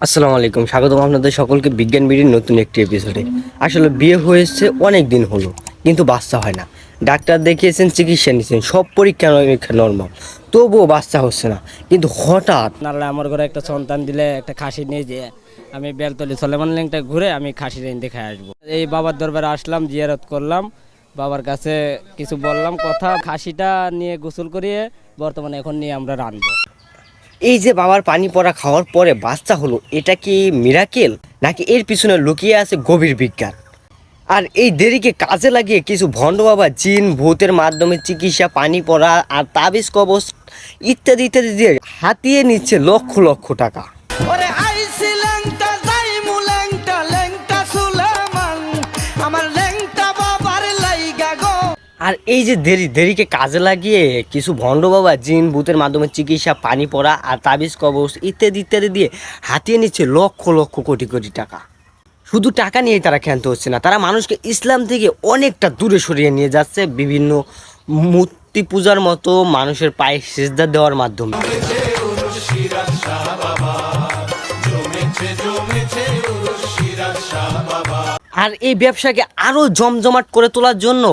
আসসালামু আলাইকুম, স্বাগতম আপনাদের সকলকে বিজ্ঞান বিডির নতুন একটি এপিসোডে। আসলে বিয়ে হয়েছে অনেক দিন হলো, কিন্তু বাচ্চা হয় না। ডাক্তার দেখিয়েছেন, চিকিৎসা নিয়েছেন, সব পরীক্ষা নিরীক্ষা নর্মাল, তবুও বাচ্চা হচ্ছে না। কিন্তু হঠাৎ আল্লাহ আমার ঘরে একটা সন্তান দিলে, একটা খাসি নিয়ে যে আমি বেলতলি সলেমান লেংটা ঘুরে আমি খাসি রেন দেখে আসবো। এই বাবার দরবারে আসলাম, জিয়ারত করলাম, বাবার কাছে কিছু বললাম কথা। খাসিটা নিয়ে গোসল করিয়ে বর্তমানে এখন নিয়ে আমরা রানবো। এই যে বাবার পানি পড়া খাওয়ার পরে বাচ্চা হলো, এটা কি মিরাকেল, নাকি এর পিছনে লুকিয়ে আছে গভীর বিজ্ঞান? আর এই দেরিকে কাজে লাগিয়ে কিছু ভণ্ড বাবা জিন ভূতের মাধ্যমে চিকিৎসা, পানি পড়া আর তাবিজ কবজ ইত্যাদি ইত্যাদি দিয়ে হাতিয়ে নিচ্ছে লক্ষ লক্ষ টাকা। ওরে আইছি ল্যাংটা যাইমু ল্যাংটা ল্যাংটা সুলেমান আমার ল্যাংটা বাবার লাইগা গো। আর এই যে দেরিকে কাজে লাগিয়ে কিছু ভণ্ড বাবা জিন ভূতের মাধ্যমে চিকিৎসা, পানি পড়া আর তাবিজ কবজ ইত্যাদি ইত্যাদি দিয়ে হাতিয়ে নিচ্ছে লক্ষ লক্ষ কোটি কোটি টাকা। শুধু টাকা নিয়েই তারা ক্ষান্ত হচ্ছে না, তারা মানুষকে ইসলাম থেকে অনেকটা দূরে সরিয়ে নিয়ে যাচ্ছে বিভিন্ন মূর্তি পূজার মতো মানুষের পায়ে সেজদা দেওয়ার মাধ্যমে। আর এই ব্যবসাকে আরো জমজমাট করে তোলার জন্য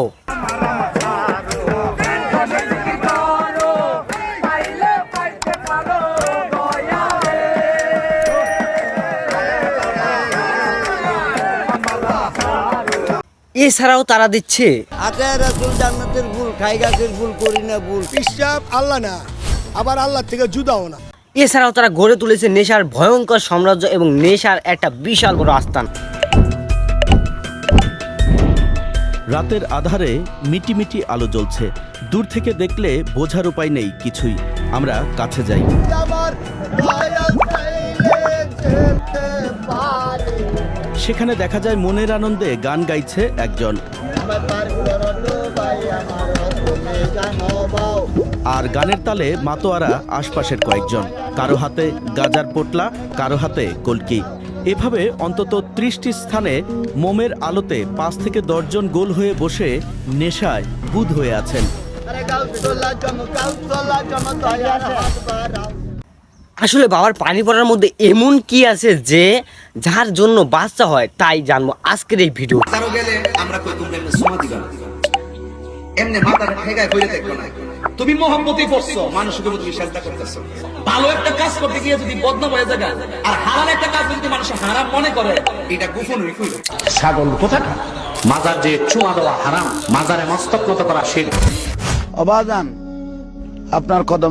এছাড়াও তারা দিচ্ছে আতায় রাসূল জান্নাতের ফুল, খাই গাছের ফুল, করি না ভুল। পিসাব আল্লাহ না, আবার আল্লাহ থেকে জুদাও না। এছাড়াও তারা গড়ে তুলেছে নেশার ভয়ঙ্কর সাম্রাজ্য এবং নেশার একটা বিশাল বড় আস্তান। রাতের আধারে মিটিমিটি আলো জ্বলছে, দূর থেকে দেখলে বোঝার উপায় নেই কিছুই। আমরা কাছে যাই, সেখানে দেখা যায় মনের আনন্দে গান গাইছে একজন, আর গানের তালে মাতোয়ারা আশপাশের কয়েকজন। কারো হাতে গাজার পোটলা, কারো হাতে কলকি। এভাবে অন্তত 30টি স্থানে মোমের আলোতে 5 থেকে 10 জন গোল হয়ে বসে নেশায় বুঁদ হয়ে আছেন। আসলে বাবার পানি পড়ার মধ্যে এমন কি আছে যে যার জন্য বাচ্চা হয়, তাই জানবো আজকের এই ভিডিও। তারও গেলে আমরা কই তোমরা এমনি সোমা দিবা না, এমনি মাথাটা ঠেকায় কইরে দেখো না। তুমি মোহাম্মতই করছো, মানুষকে তুমি সাজদা করতেছো। ভালো একটা কাজ করতে গিয়ে যদি বদনাম হয়ে যায়, আর হারাম একটা কাজ যদি মানুষ হারাম মনে করে, এটা গোপনই কইলো। ছাগল কোথাটা মাজার যে চুমা দেওয়া হারাম, মাজারে মস্তক নত করা শিরক। অবাদান আপনার কদম